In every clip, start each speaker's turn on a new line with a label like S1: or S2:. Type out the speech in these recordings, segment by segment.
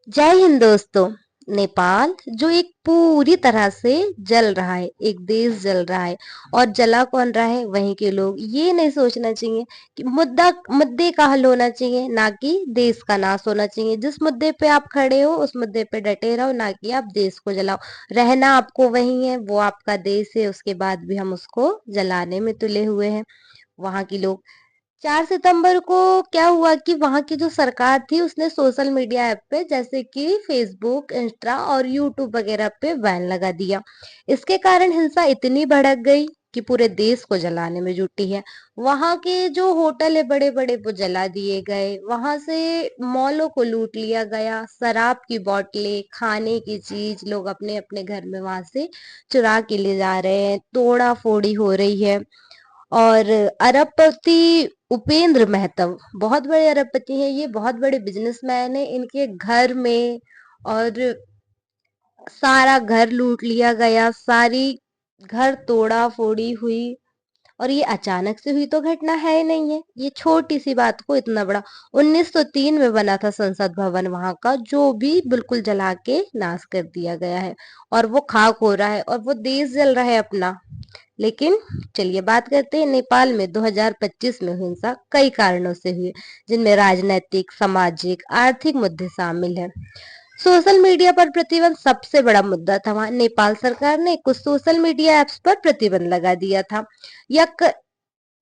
S1: जय हिंद दोस्तों। नेपाल जो एक पूरी तरह से जल रहा है, एक देश जल रहा है। और जला कौन रहा है? वहीं के लोग। ये नहीं सोचना चाहिए कि मुद्दे का हल होना चाहिए, ना कि देश का नाश होना चाहिए। जिस मुद्दे पे आप खड़े हो उस मुद्दे पे डटे रहो, ना कि आप देश को जलाओ। रहना आपको वही है, वो आपका देश है, उसके बाद भी हम उसको जलाने में तुले हुए हैं। वहां की लोग 4 सितंबर को क्या हुआ कि वहां की जो सरकार थी उसने सोशल मीडिया ऐप पे जैसे कि फेसबुक, इंस्टा और यूट्यूब वगैरह पे बैन लगा दिया। इसके कारण हिंसा इतनी भड़क गई कि पूरे देश को जलाने में जुटी है। वहां के जो होटल है बड़े बड़े वो जला दिए गए, वहां से मॉलों को लूट लिया गया, शराब की बोतलें, खाने की चीज लोग अपने अपने घर में वहां से चुरा के ले जा रहे हैं, तोड़ा फोड़ी हो रही है। और अरबपति उपेंद्र महतव बहुत बड़े अरबपति हैं, ये बहुत बड़े बिजनेसमैन हैं। इनके घर में और सारा घर लूट लिया गया, सारी घर तोड़ा फोड़ी हुई। और ये अचानक से हुई तो घटना है ही नहीं है, ये छोटी सी बात को इतना बड़ा। 1903 में बना था संसद भवन वहां का, जो भी बिल्कुल जला के नाश कर दिया गया है। और वो खाक हो रहा है और वो देश जल रहा है अपना। लेकिन चलिए बात करते हैं नेपाल में 2025 में हुई हिंसा कई कारणों से हुई, जिनमें राजनैतिक, सामाजिक, आर्थिक मुद्दे शामिल हैं। सोशल मीडिया पर प्रतिबंध सबसे बड़ा मुद्दा था। वहां नेपाल सरकार ने कुछ सोशल मीडिया एप्स पर प्रतिबंध लगा दिया था। यह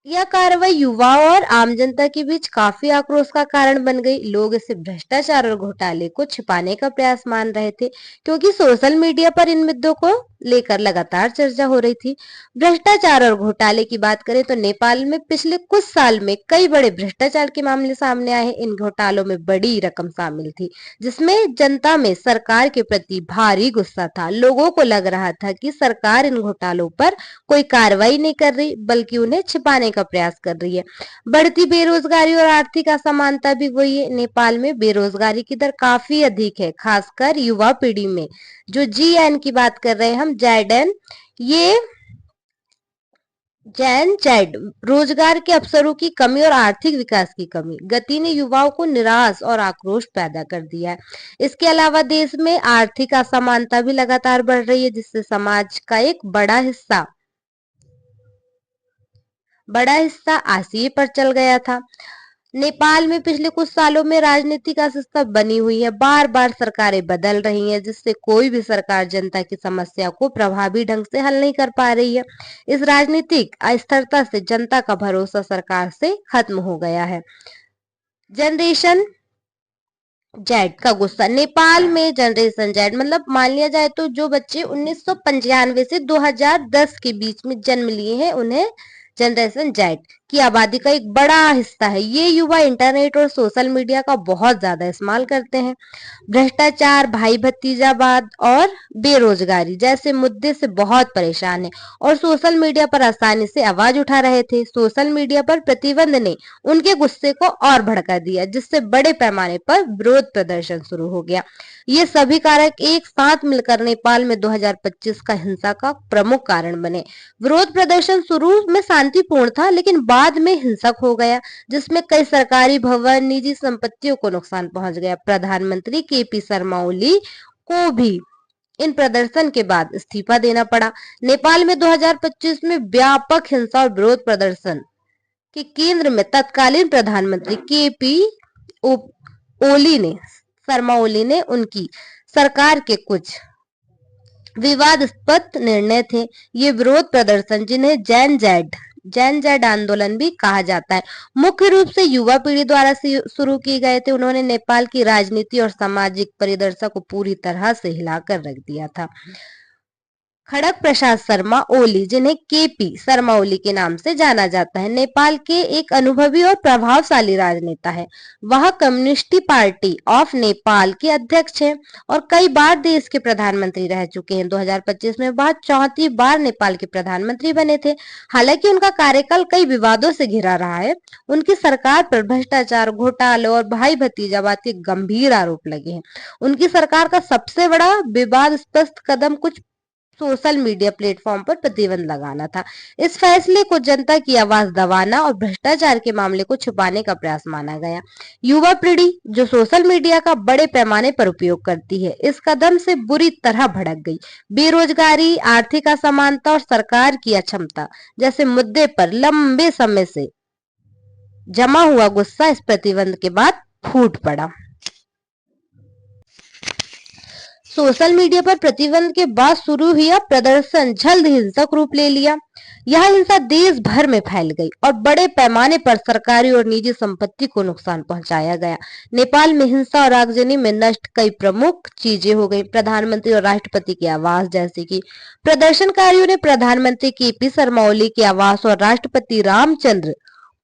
S1: यह कार्रवाई युवाओं और आम जनता के बीच काफी आक्रोश का कारण बन गई। लोग इसे भ्रष्टाचार और घोटाले को छिपाने का प्रयास मान रहे थे, क्योंकि सोशल मीडिया पर इन मुद्दों को लेकर लगातार चर्चा हो रही थी। भ्रष्टाचार और घोटाले की बात करें तो नेपाल में पिछले कुछ साल में कई बड़े भ्रष्टाचार के मामले सामने आए हैं। इन घोटालों में बड़ी रकम शामिल थी, जिसमें जनता में सरकार के प्रति भारी गुस्सा था। लोगों को लग रहा था कि सरकार इन घोटालों पर कोई कार्रवाई नहीं कर रही, बल्कि उन्हें छिपाने का प्रयास कर रही है। बढ़ती बेरोजगारी और आर्थिक असमानता भी वही है। नेपाल में बेरोजगारी की दर काफी अधिक है, खासकर युवा पीढ़ी में। जो जीएन की बात कर रहे हैं हम, जैडन, ये जैन जैड रोजगार के अवसरों की कमी और आर्थिक विकास की कमी गति ने युवाओं को निराश और आक्रोश पैदा कर दिया है। इसके अलावा देश में आर्थिक असमानता भी लगातार बढ़ रही है, जिससे समाज का एक बड़ा हिस्सा आसिए पर चल गया था। नेपाल में पिछले कुछ सालों में राजनीतिक अस्थिरता बनी हुई है। बार बार सरकारें बदल रही हैं, जिससे कोई भी सरकार जनता की समस्या को प्रभावी ढंग से हल नहीं कर पा रही है। इस राजनीतिक अस्थिरता से जनता का भरोसा सरकार से खत्म हो गया है। जनरेशन जेड का गुस्सा। नेपाल में जनरेशन जेड मतलब मान लिया जाए तो जो बच्चे 1995 से 2010 के बीच में जन्म लिए हैं, उन्हें जनरेशन जेड की आबादी का एक बड़ा हिस्सा है। ये युवा इंटरनेट और सोशल मीडिया का बहुत ज्यादा इस्तेमाल करते हैं। भ्रष्टाचार, भाई भतीजावाद और बेरोजगारी जैसे मुद्दे से बहुत परेशान है, और सोशल मीडिया पर आसानी से आवाज उठा रहे थे। सोशल मीडिया पर प्रतिबंध ने उनके गुस्से को और भड़का दिया, जिससे बड़े पैमाने पर विरोध प्रदर्शन शुरू हो गया। ये सभी कारक एक साथ मिलकर नेपाल में 2025 का हिंसा का प्रमुख कारण बने। विरोध प्रदर्शन शुरू में शांतिपूर्ण था, लेकिन बाद में हिंसक हो गया, जिसमें कई सरकारी भवन, निजी संपत्तियों को नुकसान पहुंच गया। प्रधानमंत्री केपी शर्मा ओली को भी इन प्रदर्शन के बाद इस्तीफा देना पड़ा। नेपाल में 2025 में व्यापक हिंसा और विरोध प्रदर्शन कि केंद्र में तत्कालीन प्रधानमंत्री केपी ओली ने शर्मा ओली ने उनकी सरकार के कुछ विवादास्पद निर्णय थे। ये विरोध प्रदर्शन, जिन्हें जैन जैड आंदोलन भी कहा जाता है, मुख्य रूप से युवा पीढ़ी द्वारा शुरू किए गए थे। उन्होंने नेपाल की राजनीति और सामाजिक परिदृश्य को पूरी तरह से हिलाकर रख दिया था। खड़क प्रसाद शर्मा ओली, जिन्हें केपी शर्मा ओली के नाम से जाना जाता है, नेपाल के एक अनुभवी और प्रभावशाली राजनेता है। वह कम्युनिस्ट पार्टी ऑफ नेपाल के अध्यक्ष हैं और कई बार देश के प्रधानमंत्री रह चुके हैं। 2025 में वह चौथी बार नेपाल के प्रधानमंत्री बने थे। हालांकि उनका कार्यकाल कई विवादों से घिरा रहा है। उनकी सरकार पर भ्रष्टाचार, घोटाले और भाई भतीजावाद के गंभीर आरोप लगे हैं। उनकी सरकार का सबसे बड़ा विवादास्पद कदम कुछ सोशल मीडिया प्लेटफॉर्म पर प्रतिबंध लगाना था। इस फैसले को जनता की आवाज दबाना और भ्रष्टाचार के मामले को छुपाने का प्रयास माना गया। युवा पीढ़ी जो सोशल मीडिया का बड़े पैमाने पर उपयोग करती है, इस कदम से बुरी तरह भड़क गई। बेरोजगारी, आर्थिक असमानता और सरकार की अक्षमता जैसे मुद्दे पर लंबे समय से जमा हुआ गुस्सा इस प्रतिबंध के बाद फूट पड़ा। सोशल मीडिया पर प्रतिबंध के बाद शुरू हुआ प्रदर्शन जल्द हिंसक रूप ले लिया। यह हिंसा देश भर में फैल गई और बड़े पैमाने पर सरकारी और निजी संपत्ति को नुकसान पहुंचाया गया। नेपाल में हिंसा और आगजनी में नष्ट कई प्रमुख चीजें हो गई। प्रधानमंत्री और राष्ट्रपति की आवास, जैसे कि प्रदर्शनकारियों ने प्रधानमंत्री केपी शर्मा ओली की आवास और राष्ट्रपति रामचंद्र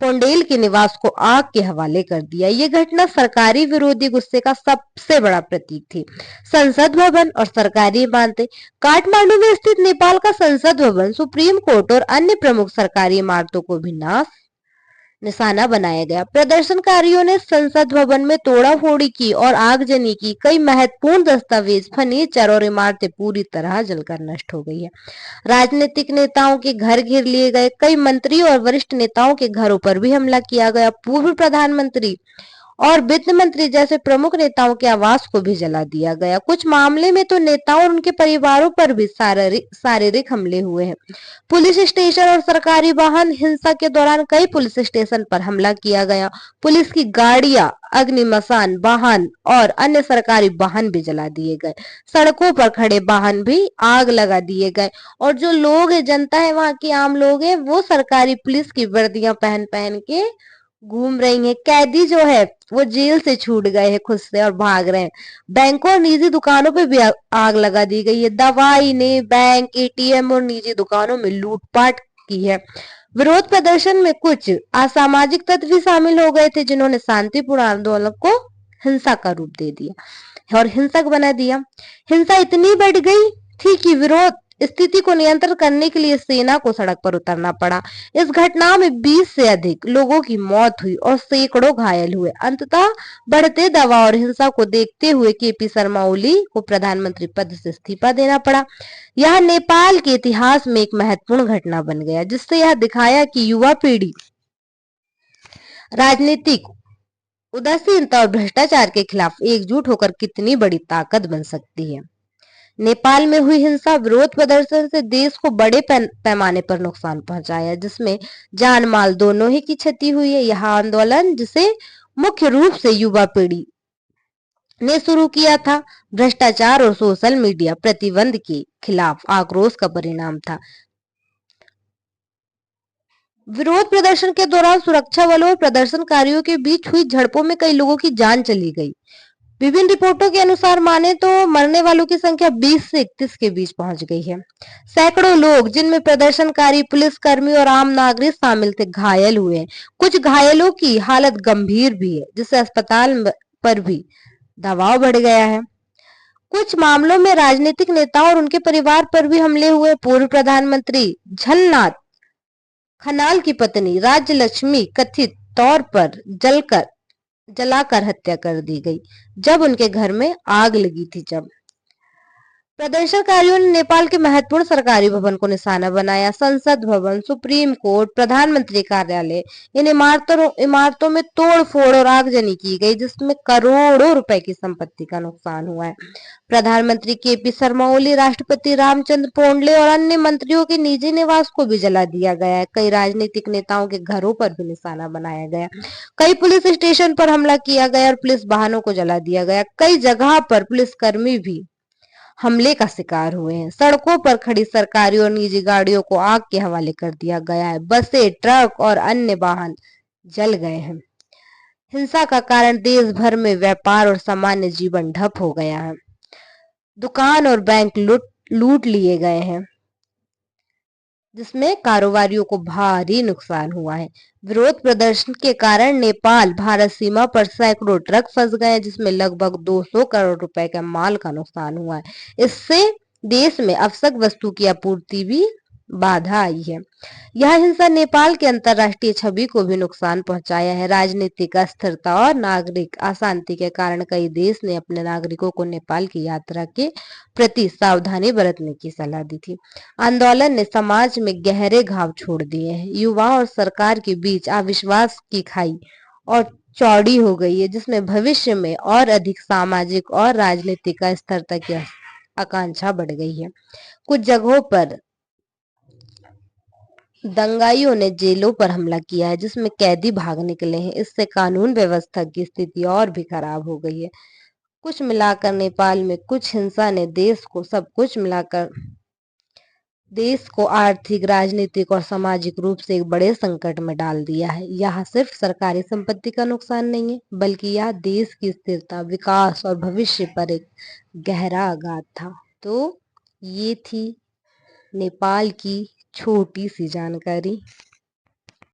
S1: पौंडेल के निवास को आग के हवाले कर दिया। ये घटना सरकारी विरोधी गुस्से का सबसे बड़ा प्रतीक थी। संसद भवन और सरकारी इमारतें, काठमांडू में स्थित नेपाल का संसद भवन, सुप्रीम कोर्ट और अन्य प्रमुख सरकारी इमारतों को भी निशाना बनाया गया। प्रदर्शनकारियों ने संसद भवन में तोड़ाफोड़ी की और आगजनी की। कई महत्वपूर्ण दस्तावेज, फर्नीचर और इमारतें पूरी तरह जलकर नष्ट हो गई है। राजनीतिक नेताओं के घर घेर लिए गए। कई मंत्री और वरिष्ठ नेताओं के घरों पर भी हमला किया गया। पूर्व प्रधानमंत्री और वित्त मंत्री जैसे प्रमुख नेताओं के आवास को भी जला दिया गया। कुछ मामले में तो नेताओं और उनके परिवारों पर भी शारीरिक हमले हुए हैं। पुलिस स्टेशन और सरकारी वाहन, हिंसा के दौरान कई पुलिस स्टेशन पर हमला किया गया। पुलिस की गाड़ियां, अग्निशमन वाहन और अन्य सरकारी वाहन भी जला दिए गए। सड़कों पर खड़े वाहन भी आग लगा दिए गए और जो लोग है, जनता है, वहां के आम लोग है, वो सरकारी पुलिस की वर्दियां पहन पहन के घूम रही हैं। कैदी जो है वो जेल से छूट गए हैं खुद से और भाग रहे हैं। बैंकों और निजी दुकानों पे भी आग लगा दी गई है। दवाई ने बैंक, एटीएम और निजी दुकानों में लूटपाट की है। विरोध प्रदर्शन में कुछ असामाजिक तत्व भी शामिल हो गए थे, जिन्होंने शांतिपूर्ण आंदोलन को हिंसा का रूप दे दिया और हिंसक बना दिया। हिंसा इतनी बढ़ गई थी कि विरोध स्थिति को नियंत्रित करने के लिए सेना को सड़क पर उतरना पड़ा। इस घटना में 20 से अधिक लोगों की मौत हुई और सैकड़ों घायल हुए। अंततः बढ़ते दबाव और हिंसा को देखते हुए केपी शर्मा ओली को प्रधानमंत्री पद से इस्तीफा देना पड़ा। यह नेपाल के इतिहास में एक महत्वपूर्ण घटना बन गया, जिससे यह दिखाया कि युवा पीढ़ी राजनीतिक उदासीनता और भ्रष्टाचार के खिलाफ एकजुट होकर कितनी बड़ी ताकत बन सकती है। नेपाल में हुई हिंसा विरोध प्रदर्शन से देश को बड़े पैमाने पर नुकसान पहुंचाया, जिसमें जान माल दोनों ही की क्षति हुई है। यह आंदोलन, जिसे मुख्य रूप से युवा पीढ़ी ने शुरू किया था, भ्रष्टाचार और सोशल मीडिया प्रतिबंध के खिलाफ आक्रोश का परिणाम था। विरोध प्रदर्शन के दौरान सुरक्षा बलों और प्रदर्शनकारियों के बीच हुई झड़पों में कई लोगों की जान चली गई। विभिन्न रिपोर्टों के अनुसार माने तो मरने वालों की संख्या 20 से 31 के बीच पहुंच गई है। सैकड़ों लोग, जिनमें प्रदर्शनकारी, पुलिसकर्मी और आम नागरिक शामिल थे, घायल हुए हैं। कुछ घायलों की हालत गंभीर भी है, जिससे अस्पताल पर भी दबाव बढ़ गया है। कुछ मामलों में राजनीतिक नेताओं और उनके परिवार पर भी हमले हुए। पूर्व प्रधानमंत्री झलनाथ खनाल की पत्नी राज्यलक्ष्मी कथित तौर पर जलाकर हत्या कर दी गई, जब उनके घर में आग लगी थी। जब प्रदर्शनकारियों ने नेपाल के महत्वपूर्ण सरकारी भवन को निशाना बनाया, संसद भवन, सुप्रीम कोर्ट, प्रधानमंत्री कार्यालय, इन इमारतों में तोड़-फोड़ और आगजनी की गई, जिसमें करोड़ों रुपए की संपत्ति का नुकसान हुआ है। प्रधानमंत्री केपी शर्मा ओली, राष्ट्रपति रामचंद्र पौंडेल और अन्य मंत्रियों के निजी निवास को भी जला दिया गया है। कई राजनीतिक नेताओं के घरों पर भी निशाना बनाया गया। कई पुलिस स्टेशन पर हमला किया गया और पुलिस वाहनों को जला दिया गया। कई जगह पर पुलिसकर्मी भी हमले का शिकार हुए हैं। सड़कों पर खड़ी सरकारी और निजी गाड़ियों को आग के हवाले कर दिया गया है। बसें, ट्रक और अन्य वाहन जल गए हैं। हिंसा का कारण देश भर में व्यापार और सामान्य जीवन ठप हो गया है। दुकान और बैंक लूट लिए गए हैं, जिसमें कारोबारियों को भारी नुकसान हुआ है। विरोध प्रदर्शन के कारण नेपाल भारत सीमा पर सैकड़ों ट्रक फंस गए, जिसमें लगभग 200 करोड़ रुपए का माल का नुकसान हुआ है। इससे देश में आवश्यक वस्तु की आपूर्ति भी बाधा आई है। यह हिंसा नेपाल की अंतर्राष्ट्रीय छवि को भी नुकसान पहुंचाया है। राजनीतिक अस्थिरता और नागरिक अशांति के कारण कई देश ने अपने नागरिकों को नेपाल की यात्रा के प्रति सावधानी बरतने की सलाह दी थी। आंदोलन ने समाज में गहरे घाव छोड़ दिए हैं। युवा और सरकार के बीच अविश्वास की खाई और चौड़ी हो गई है, जिसमें भविष्य में और अधिक सामाजिक और राजनीतिक अस्थिरता की आकांक्षा बढ़ गई है। कुछ जगहों पर दंगाइयों ने जेलों पर हमला किया है, जिसमें कैदी भाग निकले हैं। इससे कानून व्यवस्था की स्थिति और भी खराब हो गई है। कुछ मिलाकर नेपाल में कुछ हिंसा ने देश को आर्थिक, राजनीतिक और सामाजिक रूप से एक बड़े संकट में डाल दिया है। यह सिर्फ सरकारी संपत्ति का नुकसान नहीं है, बल्कि यह देश की स्थिरता, विकास और भविष्य पर एक गहरा आघात था। तो ये थी नेपाल की छोटी सी जानकारी।